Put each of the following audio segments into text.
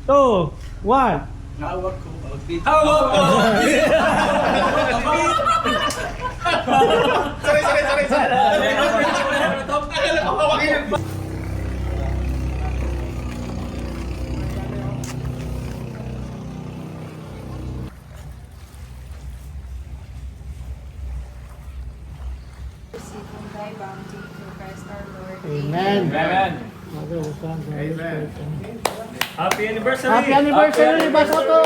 2, 1. Hawak ko. Hawak ko! Receive from thy bounty through Christ our Lord. Amen. Amen. Amen. Happy anniversary! Happy anniversary, Basoto!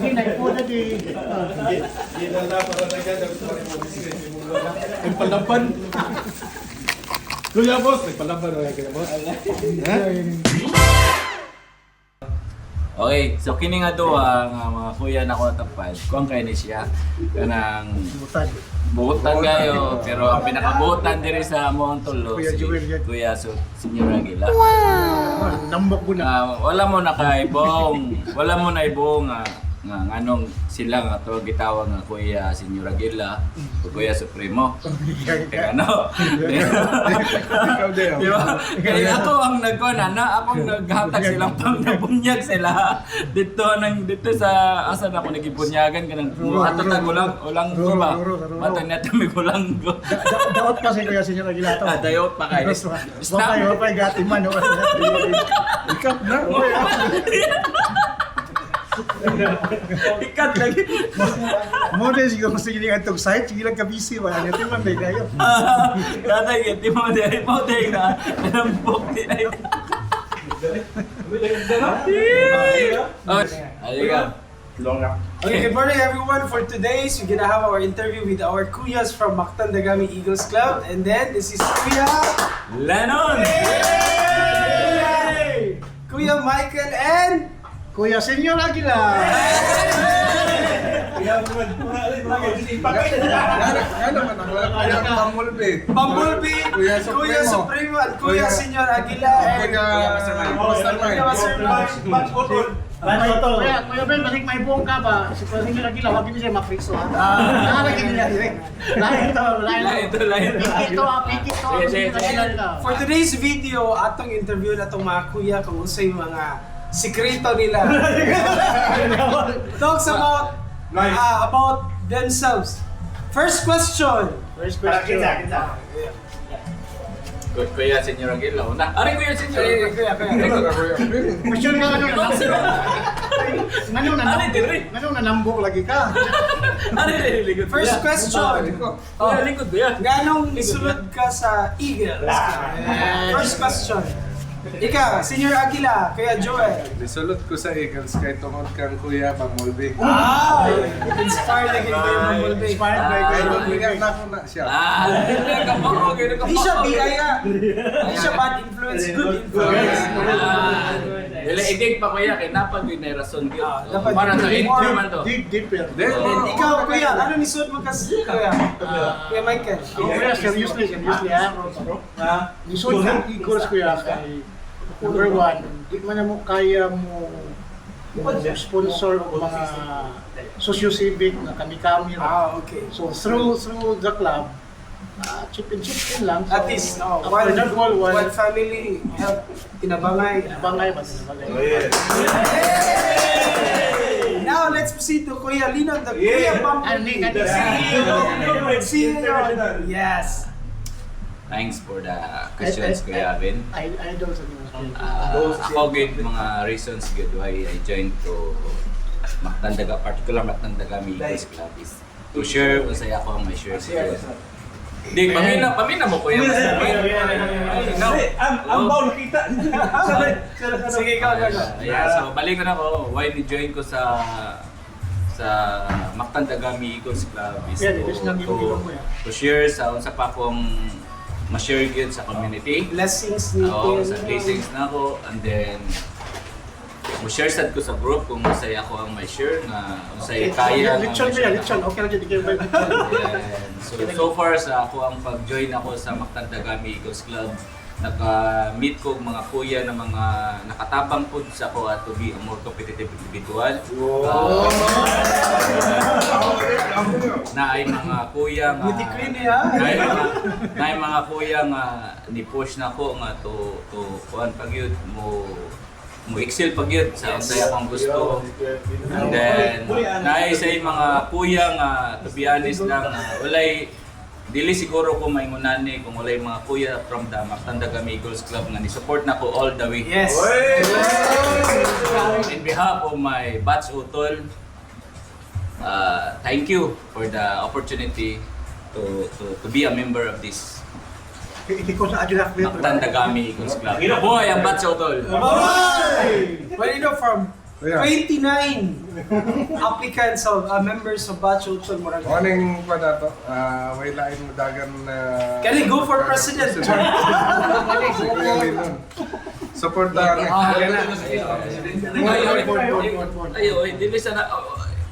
Hindi na po na di. Ang palaban. Luya boss, nagpalaban na kaya boss. Okay, so kini nga duha nga mga kuya na ko natapad. Kuang kay ni siya kanang buutan kayo, pero ang pinakabuutan diri sa amo ang tulo Kuya si Joel yan. Kuya Senyor Aguila. Nambok mo na. Wala mo na ibong nga anong sila nga to gitawag nga Kuya Senyor Aguila o Kuya Supremo. Kaya ano? Di ba? Kaya ako ang akong naghatag silang pang nabunyag sila dito sa asan ako nagibunyagan kanang ato tag ulang ko ba? Mata na tami ulang ko. Daot pa si Kuya Senyor Aguila to. Dayot pa kay. Wapay gati man. Ikaw na. Ikat lagi. Mo din siguro gusto nyo nga itong site, sige lang ka-busy, wala nyo man may kayo. Tatay, di mo na nalambok din ay. Aliga. Okay, good morning everyone. For today's, we're gonna have our interview with our Kuyas from Mactan Dagami Eagles Club. And then, this is Kuya... Lennon! Kuya Michael and... Kuya Senyor Aguila! Bumblebee, Kuya Supremo, and Kuya Senyor Aguila, and Kuya Master Kuya Ben, balik may buong ka ba? Si Kuya Senyor Aguila, huwag niyo siya mapriso ha? Nakalagin niya rin. Lain ito. Pikit to. For today's video, atong interview na itong mga kuya kung usay mga sikreto nila. Talks about themselves. First question. Kuya Senyor Aguila, una. Ari Kuya Senyor Aguila. Question ka ano nambok lagi ka? Ari likod. First question. Likod ba? Ganong isulod ka sa Eagles? First question. Ikaw, Senyor Aguila, Kuya Joel. Nisulot ko sa Eagles kay tungod kang Kuya Bumblebee. Inspired na kayo Bumblebee. Inspired by Kaya Kuya nagbigat na ko na siya. Hindi siya bigaya. Hindi siya bad influence, good influence. Dili idig pa kuya kay napag yun na rason gyud. Dapat Para sa dig intro man to. Dig deeper. And ikaw, Kuya, ano ni suot mo kasi, Kuya? Kuya Michael. Kuya, seriously ha? Isod ng Eagles kuya kay number one, di man na mo kaya mo sponsor o mga socio-civic na kami-kami. Okay. So through the club, chip and lang. So, At least, after that goal, one family help tinabangay. bangay. Now, let's proceed to Kuya Lino, the Kuya Bumblebee. CEO. Yes. Thanks for the questions Kuya Ben. Idol sa mga Ako gid mga reasons gid why I joined to Mactandaga, particular Mactandaga Eagles Club is to share unsay ako ang may share sa iyo. Di pamina mo kuya. Ang bawl nakita. Sige, ikaw. Yeah, so balik na ako why ni join ko sa Mactandaga Eagles Club is to share sa unsa pa akong ma-share gyud sa community. Blessings ni Oo, Kuya sa Lino. blessings na ako and then mo-share sad ko sa group kung masaya ako ang may share na masaya kaya ang Lechon may share. okay lang kayo ba? And so far sa ako ang pag-join ako sa Mactandaga Eagles Club, naka-meet ko ang mga kuya na mga nakatabang po sa ako at to be a more competitive individual. Na ay mga kuya nga Beauty queen niya. na ay mga kuya nga ni-push na ko nga to kuan pag yun mo mo excel pag yun sa unsay akong gusto. And then naay sa mga kuya nga to be honest lang walay dili siguro ko maingunani kung walay mga kuya from the Mactan Dagami Eagles Club nga ni support na ko all the way. Yes. In behalf of my batch utol, thank you for the opportunity to be a member of this Hindi ko sa adyo Mactan Dagami Eagles Club. Boy, ang batch utol. Well, you know, from 29 applicants of members of Batch Utol Moraga. Morning pa na to. May lain mo dagan na... Can we go for president? Support na kami. Ayo, dili sana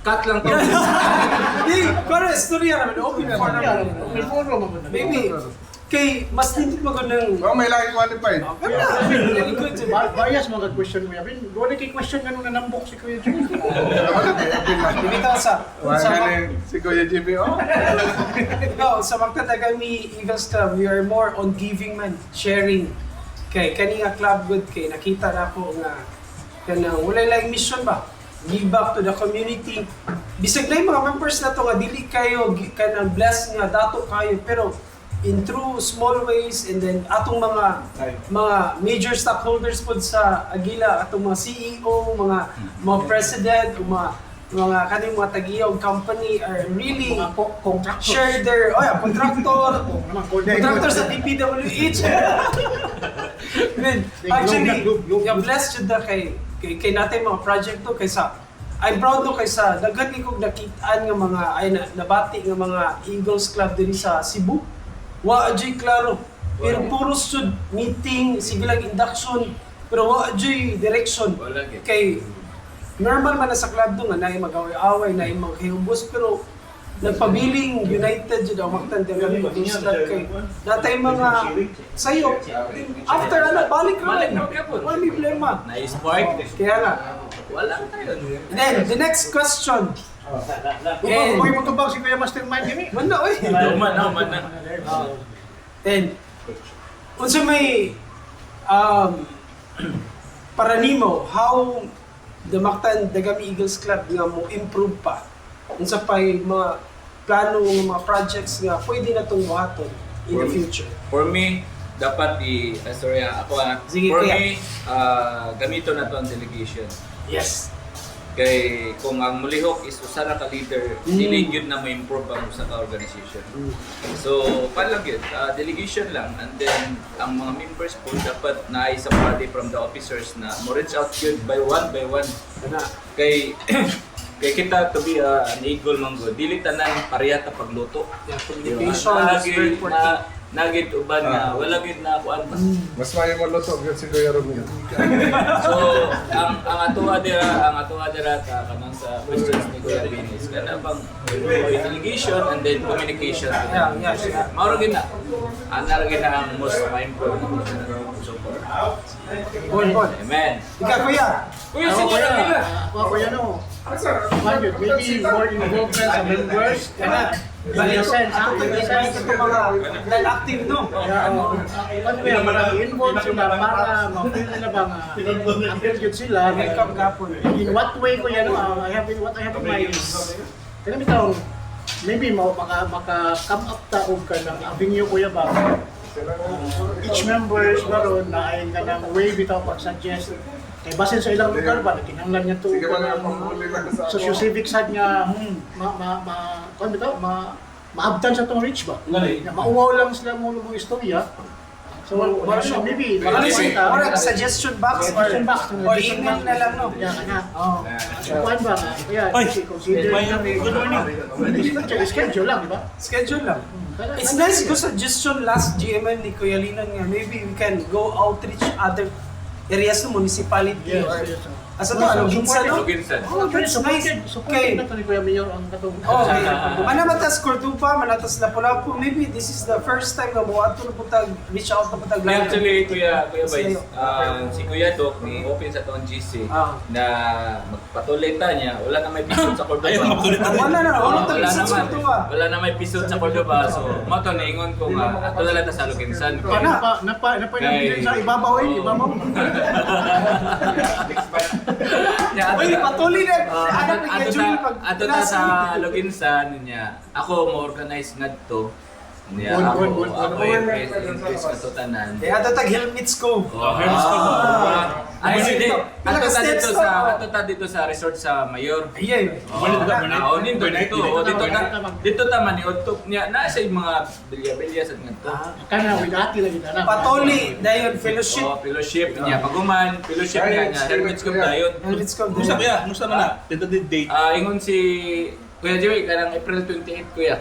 cut lang to. Hindi, pero istorya naman, open forum. Maybe, kay mas hindi magandang... Oh, may lain qualified. Bias mga question mo yan. Gawin kay question ganun na nambok si Kuya Jimmy. Bimitaw sa... Si Kuya Jimmy, oh. No, sa Mactan Dagami Eagles Club, we are more on giving man, sharing. Kay kanina club good kay nakita na ko nga kanang wala lang mission ba? Give back to the community. Bisag na yung mga members na to nga dili kayo kanang blessed nga dato kayo pero in through small ways and then atong mga major stockholders pod sa Agila atong mga CEO, mga president, mga kaning mga tagiyaw company are really share their contractor sa DPWH. Actually, yung blessed jud na kay natin mga project to kaysa I'm proud to kaysa daghan kog nakitaan nga mga ay nabati nga mga Eagles Club diri sa Cebu. Wa adjay klaro. Pero puro sud meeting, sige lang induction, pero wa adjay direction. Kay normal man na sa club doon nga naay mag-away-away, naay magkahubos, pero nagpabiling United jud ang Mactan Dagami Eagles Club kay natay mga sayo. After balik ra rin. Wala may problema. Na-spark. Kaya nga. Wala tayo. Then, the next question. Huwag mo tubag si Kuya Mastermind Jimmy. Man na, oy. Man na. Then, unsa may para nimo how the Mactan Dagami Eagles Club nga mo improve pa unsa pay mga plano ng mga projects nga pwede na tong buhaton in the future. For me, dapat sorry ako Sige, for kuya. me, gamito na to ang delegation. Yes. Kay kung ang mulihok is usa ra ka leader, dili gyud na ma-improve ang usa ka organization. So, palang yun, delegation lang and then ang mga members po dapat naay sa body from the officers na mo reach out yun by one. Ana. Kay kay kita to be an eagle manggo, dili tanan pareha ta pagluto. Yeah, communication is very important. Nagit uban nga wala gid na kuan pa. Mas mayo mo luto si Kuya Romeo. So ang atuwa dira ta kanang sa questions ni Kuya Binis kana bang delegation and then communication. Yeah. Mao ra gid na. Ana ra gid na ang most important support. Bon. Amen. Ikaw kuya. Kuya sige na nila. Ako yan o. Maybe more involvement sa members. Kana. In a sense, ito mga non-active no. Involved sila para ma-feel nila ba nga appreciate sila. Welcome gapon. In what way ko yan, what I have in mind is, kaya bitaw, maybe maka-come up taog ka ng avenue kuya ba? Each members baron na ay ganang way bitaw pag-suggest. Kaya basin sa ilang lugar ba, nakinanglan niya ito socio-civic side nga, maabtan sa itong reach ba? Mauwaw lang sila mo ng istorya. So, maybe, Or suggestion box or email na lang no. yan na. So, kuhan ba? Kaya, consider good morning. Schedule lang, di ba? Schedule lang. It's nice ko suggestion last GMM ni Kuya Linan nga maybe we can go outreach other areas ng municipality or asa to ano ginsa no? Ginsan. Oh, that's nice. Okay. Na to ni Kuya Mayor ang katong. Okay. Manabatas Cordoba, manatas Lapu-Lapu. Maybe this is the first time na buhato na putag reach out na putag lang. Actually, Kuya Vice, si Kuya Doc ni open sa toong GC na magpatuloy ta niya, wala na may pisot sa Cordoba. Wala na may pisot sa Cordoba. So, mo to niingon ko nga ato na lang ta sa Lukinsan. Napa sa ibabaw. Uy, patuloy na. Anak ni Ato Junior ta pag ato ta sa Loginsan niya. Ako mo organize ngadto. Niya Bon. ako increase ka to tanan. Kaya ato tag helmets ko. Ay hindi. Pila ka steps to? Ato ta dito sa resort sa Mayor. Ayay. Oo, dito. Dito ta man iutok niya na sa mga bilya-bilya sa ngadto. Kana with ati lagi na. Patoli dayon fellowship. Oh, fellowship niya. Paguman, fellowship niya helmets ko dayon. Helmets ko. Musta ba? Musta man na? Tentative date. Ingon si Kuya Joey, kanang April 28, Kuya.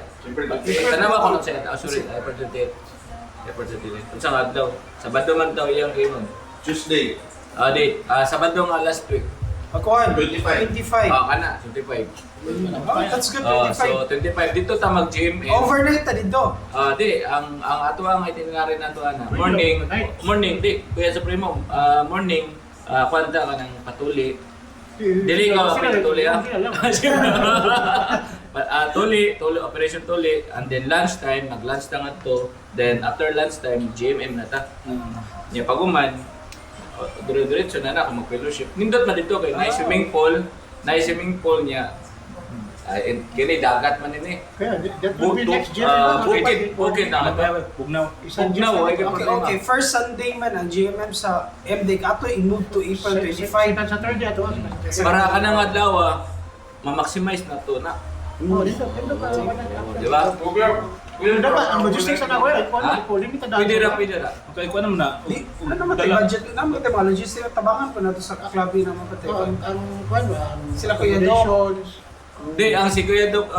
Tanawa ko lang siya. Sorry, April 28. April 28. Kung saan daw? Sabado man daw iyang kayo. Tuesday. Date. Sabado nga last week. Pagkuhan. 25. 25. Kana, 25. Oh, that's good, So, 25. 25. Dito ta mag-gym. Overnight ta dito. Di, ang ato ang itinerary na ito, morning, di, Kuya Supremo, morning, kwanta ka ng patuli. Dili ko patuli ah. Tuli, operation tuli, and then lunchtime, mag-lunch na nga to. Then after lunchtime, GMM na ta. Niya paguman, dire-diretso na ako mag-fellowship. Nindot na dito kay na swimming pool niya. Kini dagat man ini. Kaya, that will be next year. Okay na ito. Bugnaw. Bugnaw, ay Okay, first Sunday man ang GMM sa MDEC ato i-move to April 25. Sa third year, to. Para ka na nga daw, ma-maximize na to na. Oh, dito pa. Di ba? Dapat, ang logistics na ako, limited Pwede ra. Okay, ko naman na. Di, ano naman tayo budget? Ano naman tayo mga logistics? Tabangan po na to sa club naman pa tayo. Sila Kuya Doc. Hindi, ang si Kuya Doc,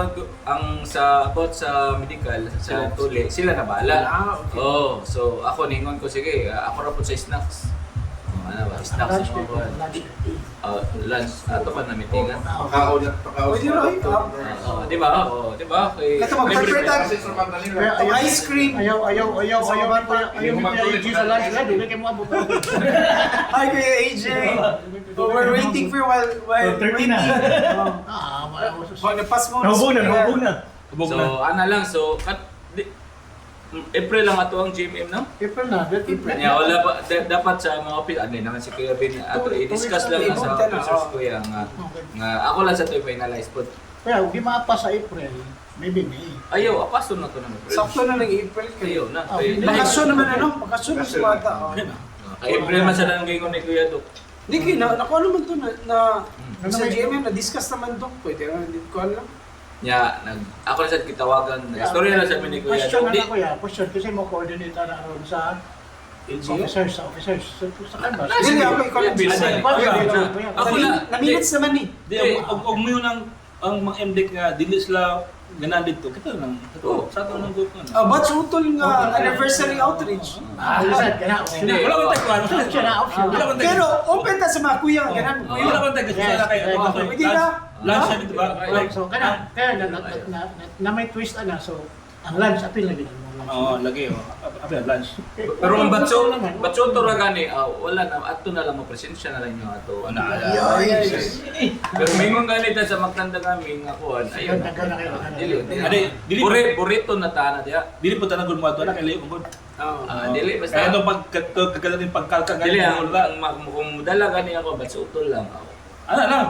ang sa about sa medical, sa tuli, sila na bahala. Okay. Oh, so ako ningon ko, sige, ako ra po sa snacks. Ano ba, snacks mo ba? Lunch, ato pa na meetingan. Pakaon na. Pwede rin. Di ba? Di ba? Ito mag-prepare tayo. Ice cream. Ayaw AG sa lunch na, doon kayo mo abot. Hi Kuya AJ. We're waiting for while 30 na. Napas mo. Nahubog na. So, ano lang, April lang ato ang GMM, no? April na, Yeah, wala pa dapat sa mga office ano naman si Kuya Bin ato i-discuss lang sa officers ko yang nga ako lang sa to finalize pod. Kaya, hindi maapa sa April, maybe May. Ayaw, apaso na to ng April. Sakto na ng April kayo. Ayaw na. Bakasyon naman ano? Bakasyon na sa bata. Kay April man sa lang gingon ni Kuya Dok. Hindi kayo, nakuha naman to na sa GMM, na-discuss naman to. Pwede naman, hindi ko alam. Nya ako na sad kitawagan. Istorya na sa ni Kuya Question Dok. na ako ya, question kasi mo coordinate na ron sa officers. Sa kanbas. Hindi, ako ikaw lang. Ako na Na-minutes naman eh. Di, og mo yun ang mga MDEC nga, dili sila ganan dito. Kita lang. Sa ato ng group nga. Batch utol nga anniversary outreach. Hindi. Wala man tayo kuhan. Wala man tayo. Pero open ta sa mga kuya nga ganan. Wala man tayo kasi sila kayo. Pwede na. Lunch na dito ba? So, kaya na may twist ana, so, ang lunch, apil na din. Oo, lagi. Apil lunch. Pero ang batso to ra gani wala na ato na lang mo presensya na lang yung ato. Ano Pero mingon gani ta sa magtanda kami nga kuan ayun. Dili burrito na ta na dia. Dili po tanang gud mo ato na kay layo gud. Dili basta. Kaya ito pagkagala din pagkalka Dili ang kung mudala gani ako batso utol lang ako. Ano lang?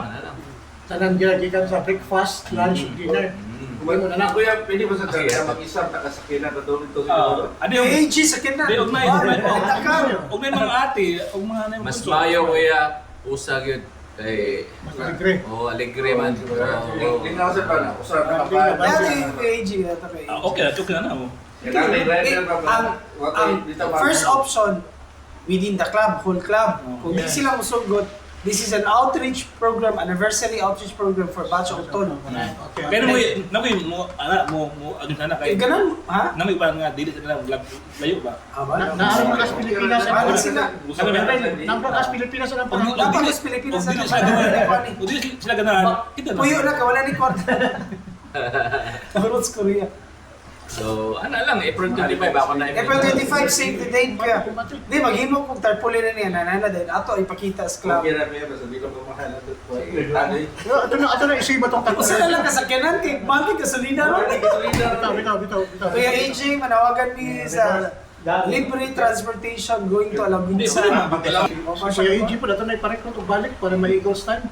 Tanan gikan sa breakfast, lunch, dinner. Kumain mo na lang. Kuya, pwede ba sa kaya mag-isang nakasakinan na doon ito Ano Yung AG sa kina. Di, og may mga ate, og mga na Mas mayo kuya usag yun kay Alegre. alegre man. Hindi na kasi pa na. Usap na pa. Dati yung AG ata kay AG. Okay na mo. Ang first option within the club, whole club. Kung di sila musugot, this is an outreach program, anniversary outreach program for Batch Octon. Pero mo agad na kay. Ganun, ha? Nami ba nga dili sa lang layo ba? Naaram ka sa Pilipinas. Ano sila? Nabrakas Pilipinas ang Dapat sa Pilipinas Dili na sila ganahan. Kita na. Puyo na ka, wala ni kwarta. Roots Korea. So, ano lang, April 25 ako na. April 25, save the date ka. Di, maghimo kung tarpaulin na niya, nanana din. Ato, ipakita sa club. Kaya na basta hindi ko pamahal. Ito na isiba itong tatlo. Kasi na lang kasakyanan kay Banti Gasolina ron. Bitaw. Kuya AJ, manawagan ni sa libre transportation going to Alagunsa. So, yung AG po, dato na iparekot o balik para may Eagles time.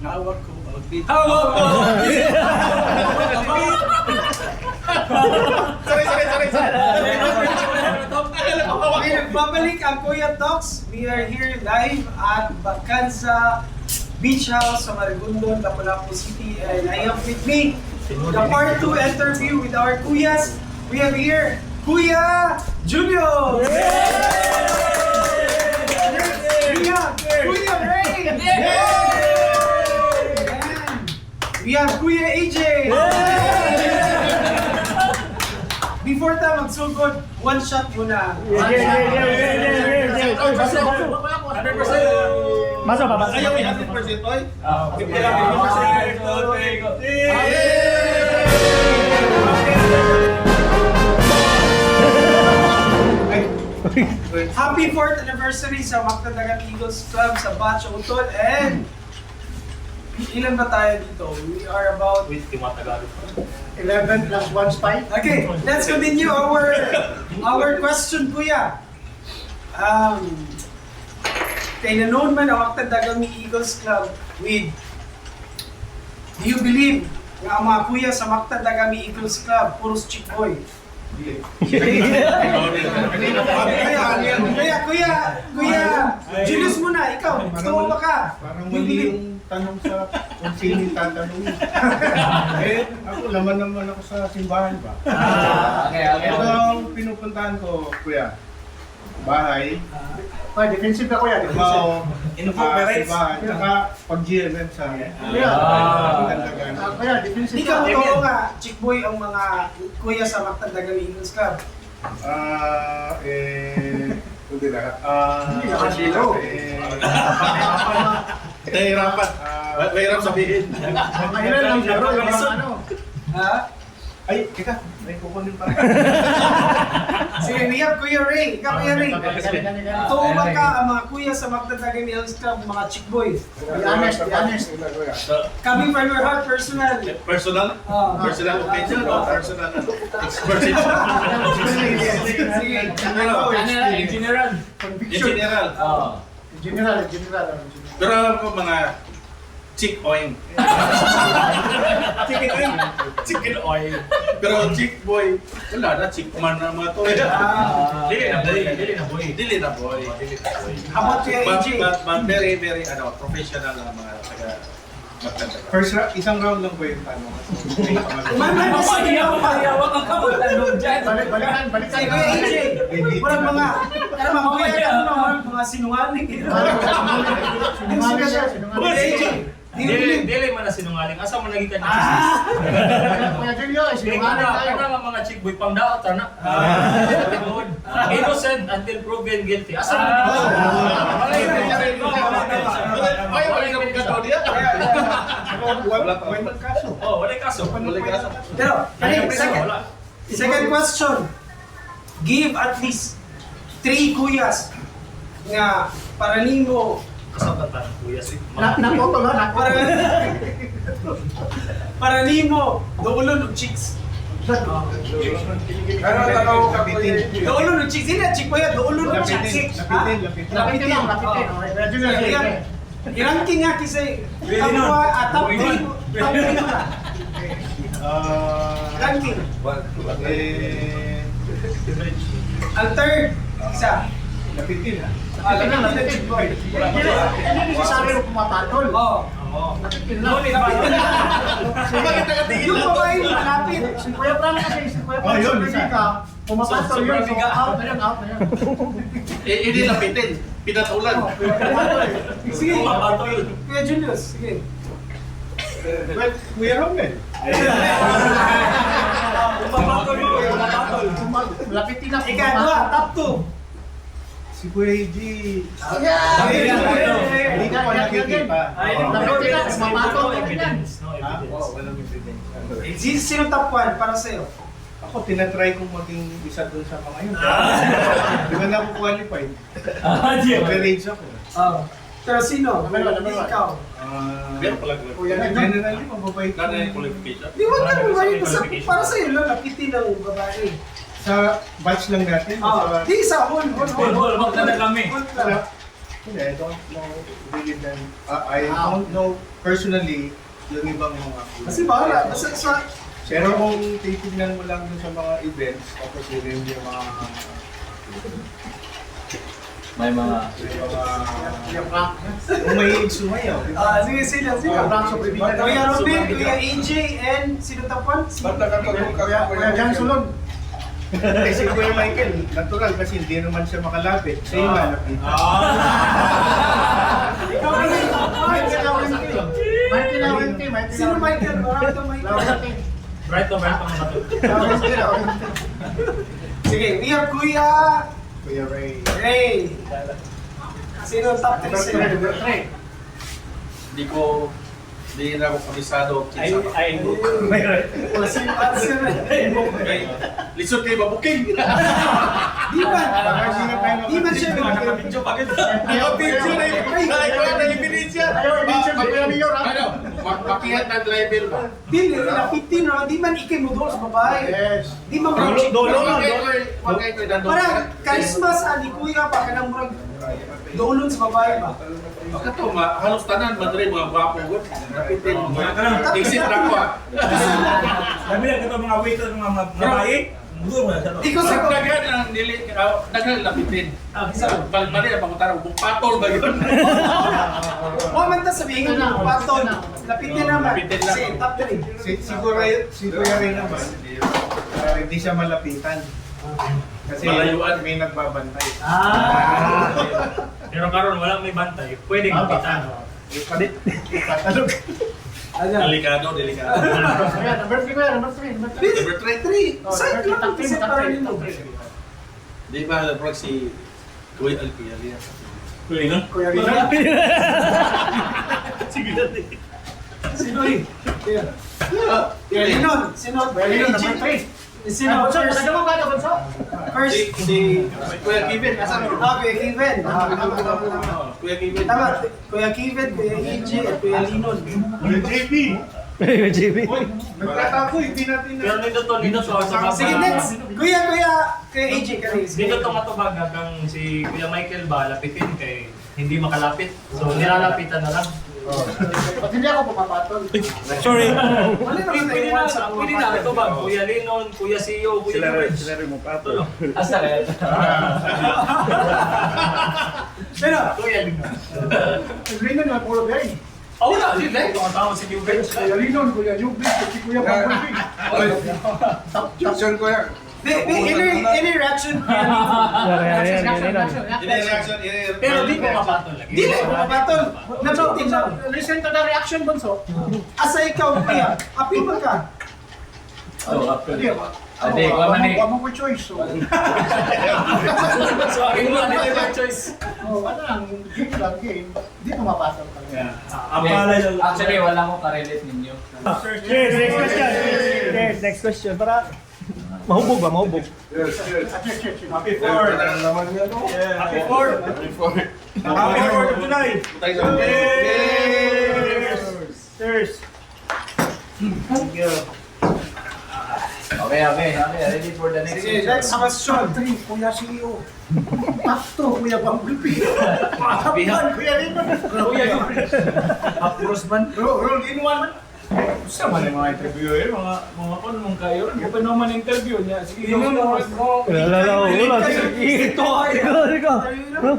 Hawak ko. Okay, nagbabalik ang Kuya Talks. We are here live at Bacansa Beach House sa Marigondon, Lapu-Lapu City. And I have with me the part 2 interview with our Kuyas. We have here Kuya Julio! Kuya Ray! And we have Kuya AJ! Before tayo magsugod, one shot muna. Masa ba? Ayaw, 100% oy. Happy 4th anniversary sa Magtandagan Eagles Club sa Batch Utol, and ilan ba tayo dito? We are about 11 plus 1 spike. Okay, let's continue our question, Kuya. Kay nanoon man ang Magtandagan Eagles Club with, do you believe nga ang mga kuya sa Magtandagan Eagles Club puros chick boy? Kuya, Julius muna, ikaw, gusto mo ba ka? Parang mali yung tanong sa kung sino yung tatanungin. Ako, laman naman ako sa simbahan ba? Ito ang pinupuntahan ko, kuya. Bahay, Defensive ka kuya, defensive. Incorporate simbahan, saka pag-GMM sa Magtandagan. Kuya, defensive Ikaw, totoo nga, chick boy ang mga kuya sa Magtandagan Eagles Club. Hindi lahat. Hindi lahat dito. Nahihirapan. Mahirap sabihin. Mahirap lang pero yung mga ano. Ha? Ay, teka, may kukunin pa. Sige, we have Kuya Ray. Ikaw, Kuya Ray. Totoo ba ka ang mga kuya sa Magtandagan Eagles Club, mga chick boy? Be honest, be honest. Coming from your heart, personal. Personal? Personal opinion o personal experience? Sige. In general. In general. In general. Pero ako mga chick oil. Chicken oil. Pero chick boy, wala na, chick man na mga to. Dili na boy. How about Kuya AJ? But very, very professional na mga taga Magtandagan. First round, isang round lang ba yung tanong? Man, sinigaw pa. Pagyawa ka kabutanong dyan. Balikan. Say, Kuya AJ, walang mga, kuya, mga sinungaling. Sinungaling siya, Kuya AJ, Dili man na sinungaling. Asa mo naging ka-chismis? Kuya Julio, sinungaling tayo. Ano mga chick boy pang daot, ano? Innocent until proven guilty. Asa mo Walang kaso. wala kaso. Pero, second question. Give at least 3 kuyas nga para nimo Nakoto lang, para nimo doulon og chicks. Ano tanong kapitin? Doulon og chicks, hindi chick boy, doulon og chicks. Lapitin lang. Kuya Julio, I-ranking nga kasi top 3 na. Ranking. Ang third, isa. Lapitin ha? Lapitin na chick boy. Hindi ko sabi mo pumatatol. Oo. Lapitin lang. Yung babae malapit. Si Kuya Pram kasi, si Kuya Oh, Pram yun, sa isa. Pilica, Pumapatol yun. So, out na yan, out na yan. Hindi lapitin. Pinatulan. Sige, Kuya Julius, sige. Well, Kuya Romel. Lapitin na. Ika, dua, top 2. Si Kuya EG. Hindi Hindi ko nakikita. Lapitin na. Pumapatol na yan. Walang evidence. Sino top 1 para sa'yo? Ako, tinatry kong maging isa doon sa mga yun. Di ba na ako qualified? Overage ako. Pero sino? Number one. Ikaw. Meron pala Generally, mababait ko. Kaya yung qualification. Di ba na ba? Para sa'yo lang, napitin ng babae. Sa batch lang natin. Di isa, hold. Wag na kami. Hold lang. Hindi, I don't know really then. I don't know personally yung ibang mga Kasi bahala. Sa pero kung titignan mo lang dun sa mga events, tapos yun yung mga May mga Yung rank. kung may sumayaw. sige, sino? Rank sa Pilipinas. Kuya Robin, Kuya AJ, and sino top 1? Kuya Jan Sulon. Kasi Kuya Michael, natural kasi hindi naman siya makalapit. Siya yung malapit. Ikaw rin. Sino Michael? Marami kang Michael. Bright to bright pang nato. Sige, we have Kuya Kuya Ray. Ray. Sino top 3 sa'yo? Hindi na ako kabisado. Lisod kayo mabuking. Di ba? Di ba siya? Nakapidyo pa ganda. Picture na yun. Ay, wala na ebidensya. Makihat na driver ba? Di, napitin no? Di man ikay mo doon sa babae. Yes. Di man Parang karisma sa ni Kuya pa kanang murag doolon sa babae ba? Baka to, halos tanan, madre, mga gwapo. Napitin mo. Exit na ko ah. Sabi lang ito mga waiter ng mga babae. Mudo mo na siya to. Ikaw sa Daghan ang dili, daghan lapitin. Bali na pangutara, patol ba yun? Huwag man ta sabihin ko patol. Lapitin naman. Lapitin lang. Kasi top 3. Si Kuya Ray naman, hindi siya malapitan. Kasi Malayuan. may nagbabantay. Pero karon wala may bantay. Pwedeng kapitan. Delikado. Ayan, number 3 kuya, number 3. Number 3. Side lang. Kasi para nito. Di ba, bro, si Kuya Alpia? Pwede Kuya Rino. Sige dati. Sino yun? Kuya Linon. Sino? Kuya Rino, number 3. Sino? First. Ano ba Bunso? First. Si Kuya Kevin, asan mo? Kuya Kevin. Kuya Kevin. Tama. Kuya Kevin, Kuya EJ, at Kuya Linon. Kuya JB! Uy, nagtatako, hindi natin Pero dito sa Sige, next. Kuya AJ ka rin. Dito to matubag kang si Kuya Michael ba lapitin kay hindi makalapit. So nilalapitan na lang. Ba't hindi ako pumapatol? Sorry. Wala naman Pwede tayo na sa pwede na ito ba? Kuya Linon, Kuya CEO, Kuya George. mo pato. asa rin. Pero, Kuya Linon. Rino na puro gay. Oh, wala. Sige, tumatawag si George. Kuya Rino, Kuya Jubis, si Kuya Pabulbing. Caption ko yan. any reaction Kuya Linon? Pero di ko mapatol lagi. Dili mo mapatol. Nabitin lang. Listen to the reaction, Bunso. Asa ikaw, Kuya? Apil ba ka? Ade, ko man ni. Wala mo ko choice. So, So aking mo ano yung choice. wala lang. Game lang, game. Hindi pumapatol ka lang. Actually wala ko ka-relate ninyo. Next question. Para mahubog ba? Mahubog. Happy 4! Happy 4. Happy 4th of July! Cheers! Thank you. Okay. Ready for the next Sige, next question. 3, Kuya CEO. Top 2, Kuya Bumblebee. Top 1, Kuya Rino. Kuya, Apros man. Roll in one. Sa man yung mga interviewer, mga kon mong kayo, open naman interview niya. Sige, Wala. Ito.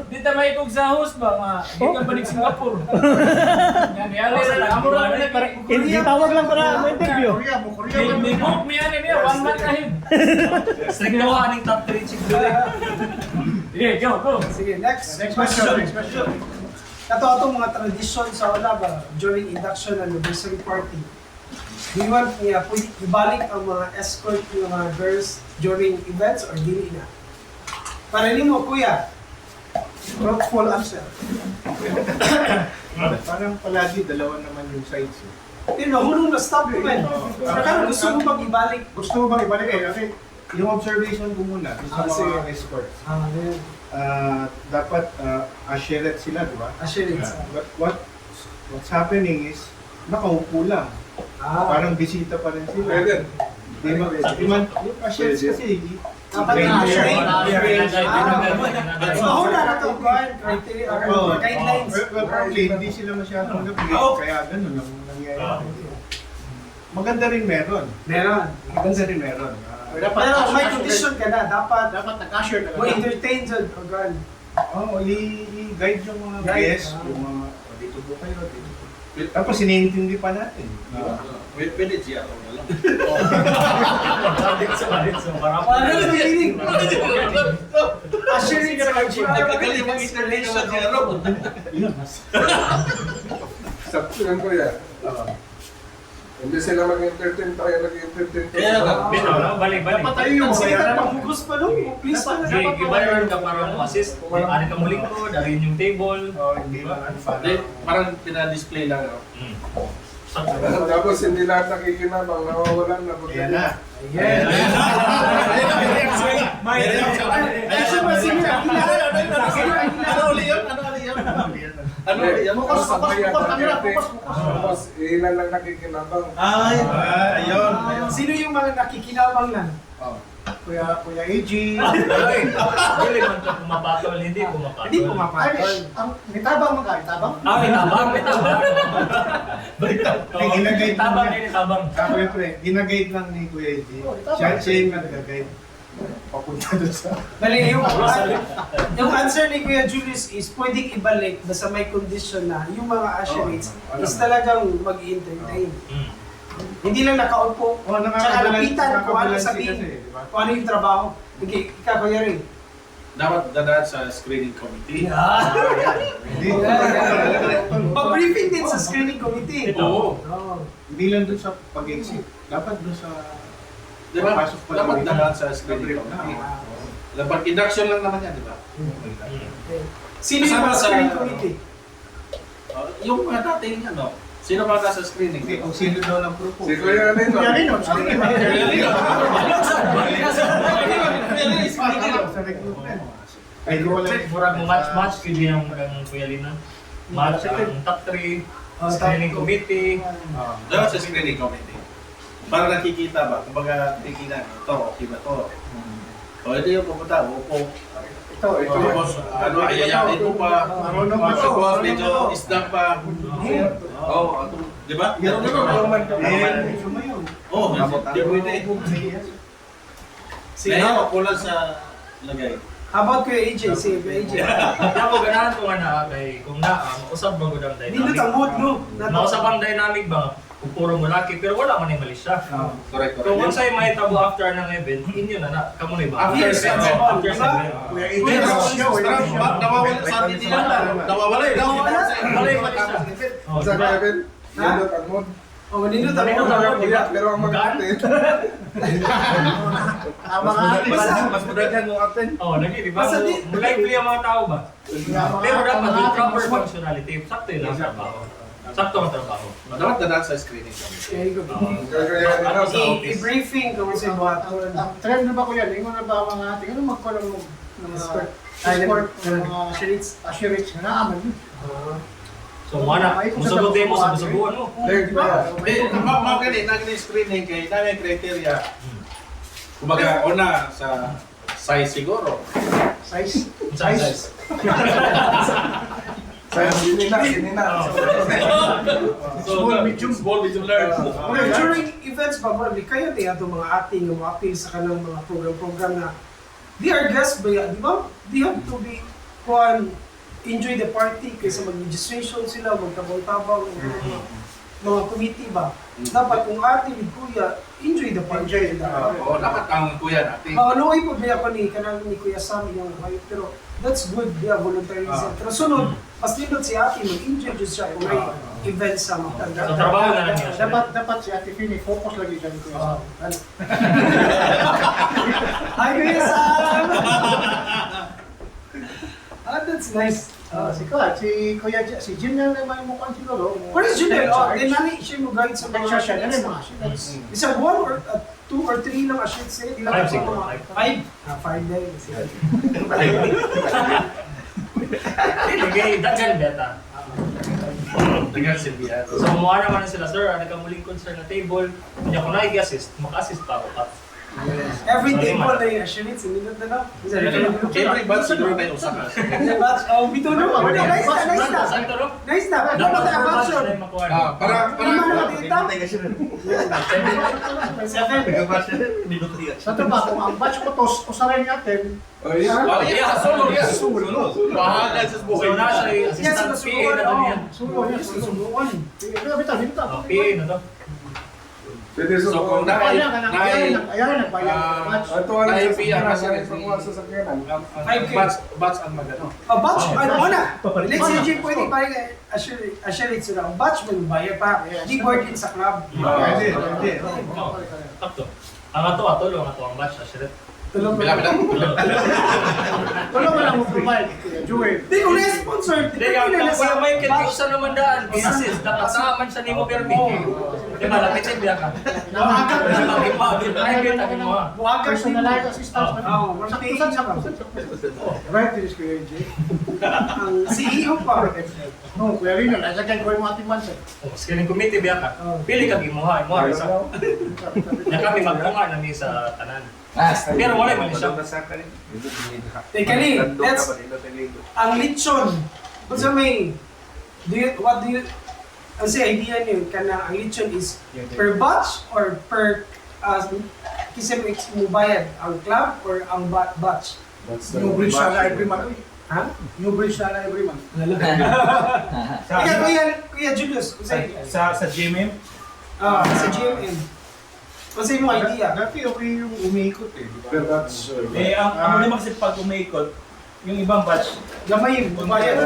Di ta may kog sa host ba nga, di ka balik Singapore. Yan yali sa amo ra Hindi tawag lang para ma-interview. May book mi yan niya, 1 month ahead. Strict na wa ning top 3 chick dili. Yeah, go. Sige, next question. Ito itong mga tradisyon sa wala ba during induction and anniversary party. Do you want niya pwede ibalik ang mga escort ng mga girls during events or dili na? Para mo kuya, full answer. Parang palagi dalawa naman yung sides. Pero nahulong na stop naman. Pero gusto mo bang ibalik? Gusto mo bang ibalik kasi yung observation ko muna sa sige. mga escort. Ayun. Dapat assured sila, di ba? Assurance. But what's happening is nakaupo lang. Parang bisita pa rin sila. Di ba? Yung assurance kasi Dapat na-assurance. Mahula na ito, criteria or guidelines. Probably hindi sila masyadong nag-break, kaya ganun ang nangyayari. Maganda rin meron. Maganda rin meron. Pero may condition ka na, dapat nag-assure ka mo entertain dyan, o girl. I-guide yung mga Guide. guests, yung mga dito po kayo, dito po. Tapos sinintindi pa natin. Di ba? Pwede siya ako na lang. Parang nakikinig. Assuring ka na Nagkagaling ang installation niya, Rob. Sakto yan ko yan. Hindi sila mag-entertain tayo, nag-entertain tayo. Kaya nga, Balik. Dapat tayo yung Sige, bayaran. panghugus pa lang. Please pa Sige, gibayon ka para mo assist. Ari ka muling ko, darin yung table. Hindi naman para. parang pinadisplay lang. No? Tapos hindi lahat nakikinabang, nawawalan na. Kaya na. Ano yan? Tapos ilan lang nakikinabang. Ayun. Sino yung mga nakikinabang lang? Kuya AG. Dili man ka pumapatol, hindi pumapatol. Hindi pumapatol. May tabang mga tabang? May tabang. Ginagay Tabang din, tabang. Siyempre, ginagate lang ni Kuya AG. Siya yung nag-guide. Papunta doon sa... Bali, yung answer ni Kuya Julius is pwedeng ibalik basta may condition na yung mga assurates is talagang mag-entertain. Hindi lang nakaupo. Tsaka lapitan kung ano sabihin. Kung ano yung trabaho. Okay, ikaw Kuya Ray. Dapat dadaan sa screening committee. Pag-briefing din sa screening committee. Oo. Hindi lang doon sa pag-exit. Dapat doon sa... Di ba? Pasok pa Dapat lang. dadaan sa screening committee. Dapat induction lang naman yan, di ba? Sino yung mga screening committee? Yung mga dating ano, sino ba nasa screening? Hindi, kung sino daw lang propose. Si Kuya Lino. Kuya Lino, sige. Sa recruitment. Ay, di wala. Murag mo match kaya yung Kuya Lina. Match ang top 3, screening committee. Dapat sa screening committee. Para nakikita ba? Kumbaga, tikinan, ito, okay ba ito? O, ito yung pupunta, upo. Ito. Tapos, ano, ayayakin mo pa. Marunong ba ito? Tapos, medyo isdang pa. Oo, di ba? Yan, sumayon. Oo, di pwede. Sige. Kaya kulang sa lagay. How about Kuya AJ? Sige, Kuya AJ. Ako ganahan ko nga kay kung usab man gud ang Hindi dynamic. na mood, no? Nausap ang dynamic ba? Kung puro mo laki, pero wala man yung mali siya. Correct, Kung once ay may tabo after ng event, inyo na, kamo na ba? After Yes, seven. yes. After Diba? 7. Kuya AG. Wait, nawawala sa atin nila. Nawawala eh. Wala yung mali siya. Oh, Sa diba? Kevin, Ha? nindot ang mood. Oh, nindot ang Nindot mood. ang mood. Kuya, pero ang mag-atin. Mas madagan mo atin. Oh, lagi, di ba? Basta di- Lively ang mga tao ba? Pero dapat yung proper functionality, sakto yun ang trabaho. Sakto ang trabaho. Dapat dadaan sa screening committee. Okay, go. Kaya Lino sa office. I-briefing kung sa buhaton. Ang trend na ba ko yan? Ingon na ba ang mga ating ano magkaroon mo ng Escort. escort ng mga Assurates. assurates na naaman yun. So, wala. Musugot din mo sa musugot, ano? Leg ba? Magaling, naging screening kay dami criteria. Kumbaga, una sa size siguro. Size. Size. Sinina. Small, medium large. Okay, during events ba, marami kayo niya itong mga ating mga appeal sa kanang mga program na they are guests ba yan, di ba? They have to be enjoy the party kaysa mag-registration sila, magtabang-tabang, mga committee ba? Dapat kung ate with kuya, enjoy the party. Oo, dapat ang kuya natin. Luoy po ba ako ni Kuya Sam yung kayo, pero that's good, voluntarism. Pero sunod, mas nindot si ate, mag-enjoy dyan siya kung may events sa mga So, trabaho na lang niya. Dapat si Ate Fini, focus lagi dyan ko. Hi Kuya Sam! That's nice. Si Kuya si Jim na naman mo kan siguro. Where is Junel? Then nani siya mo guide sa mga Siya na mga Isang 1 or 2 or 3 lang a shoot say. Five siguro. 5? 5 na yun. Lagay, dagan beta. Dagan silbihan. So, mukha naman sila, sir, nagkamuling concern na table. Hindi ako nag-assist, mag-assist pa ako. Every day po na yung shoot, sinunod na lang. Every batch siguro may usakas. Oh, bito na. Nice na. Nice na. Dapat na batch yun. Para Sa ito ba, kung ang batch ko to, usaray natin, Bahala sa buhay. So, nasa assistant PA na to niya. susubukan. Bitaw, bitaw. PA na to. Pwede So, kung Ayan, nagbayad ng batch. Ito ang sa sakyanan. batch ang magano. A batch, ano na? Let's say, Jim, pwede parang assure it sila. Ang batch mo bayad pa. Di board in sa club. Pwede. Takto. Ang ato, tulong ato ang batch, ashiret. Tulong mo Bila lang. Tulong mo lang mo provide, Kuya Joel. Di ko na-sponsor. Hindi ka, kung Michael, kung saan naman daan, assist, dapat saan sa nimo permi. Di ba, lapitin biya ka. Namahagat na Dapat i-mabit, private ang mo. Buwagan personalized assistance. Oo, Right, this is Kuya J. ang CEO pa. No, Kuya Rino, nasagyan ko yung ating mansa. Scaling committee biya ka. Pili ka gimuha, imuha. Na kami magpunga na ni sa tanan. Pero wala man siya. Teka ni, let's, ang lechon. Kung sa may, ang sa idea niyo, kana ang lechon is per batch or per, kasi mo bayad, ang club or ang batch? New bridge sana every month. Ha? New bridge sana every month. Kuya Julius, kung sa GMM? sa GMM. Kung sa yung idea. Dati okay yung umiikot eh. Pero that's... Ang naman kasi pag umikot, yung ibang batch, Gamay yung bayad.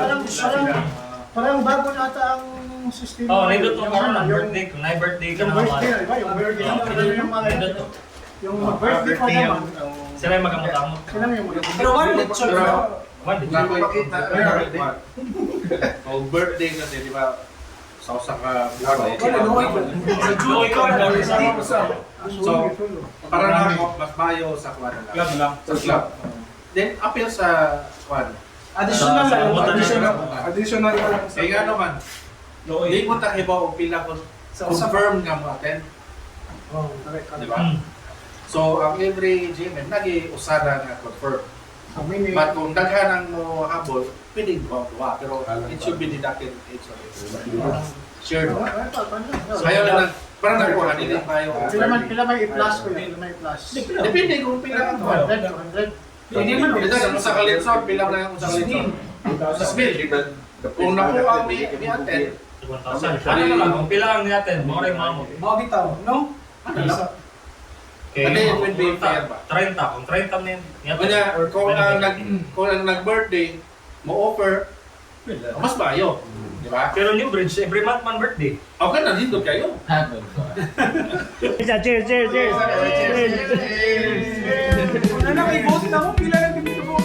Parang bago nata ang system. nindot mo karon ang birthday, kung na birthday ka Yung na birthday, naman. di ba? Yung birthday. Yung mga Nindot. yung birthday ko naman. Sila yung magamot-amot. Sila yung mga Pero one lechon. One, did Wala ko you? makita. O birthday kasi, di ba? Sa usa ka buwan. Sa June ka So, para na ako, mas mayo sa kwan na lang. lang. Sa club. Then, appeal sa kwan. additional lang. Additional na lang sa... Eh, nga naman, hindi mo tayo ba o pila kung confirm nga mo attend. Di ba? So, ang every GMM, nag-usara nga confirm. But kung daghan ang mo habol, pwede ko ba? Pero it should be deducted each of it. Sure. So, ayaw na parang nakuha, hindi lang tayo. Pila may i-plus ko yun. Pila may i-plus. Depende kung pila ang 100, 200. Hindi man. Ito, sa kalitsor, pila na yung sa kalitsor. Sa smell. Kung nakuha may attend, 1,000. Ano na lang, kung pila ang natin, mga rin mga mo. Mga bitaw, no? Okay, Ano yun, will be fair ba? 30, kung 30 na yun. Kanya, kung ang nag-birthday, mo offer, mas bayo. Di ba? Pero New Bridge, every month man birthday. Okay na dito kayo. Cheers. Ano na, may vote na mo, pila lang yung vote.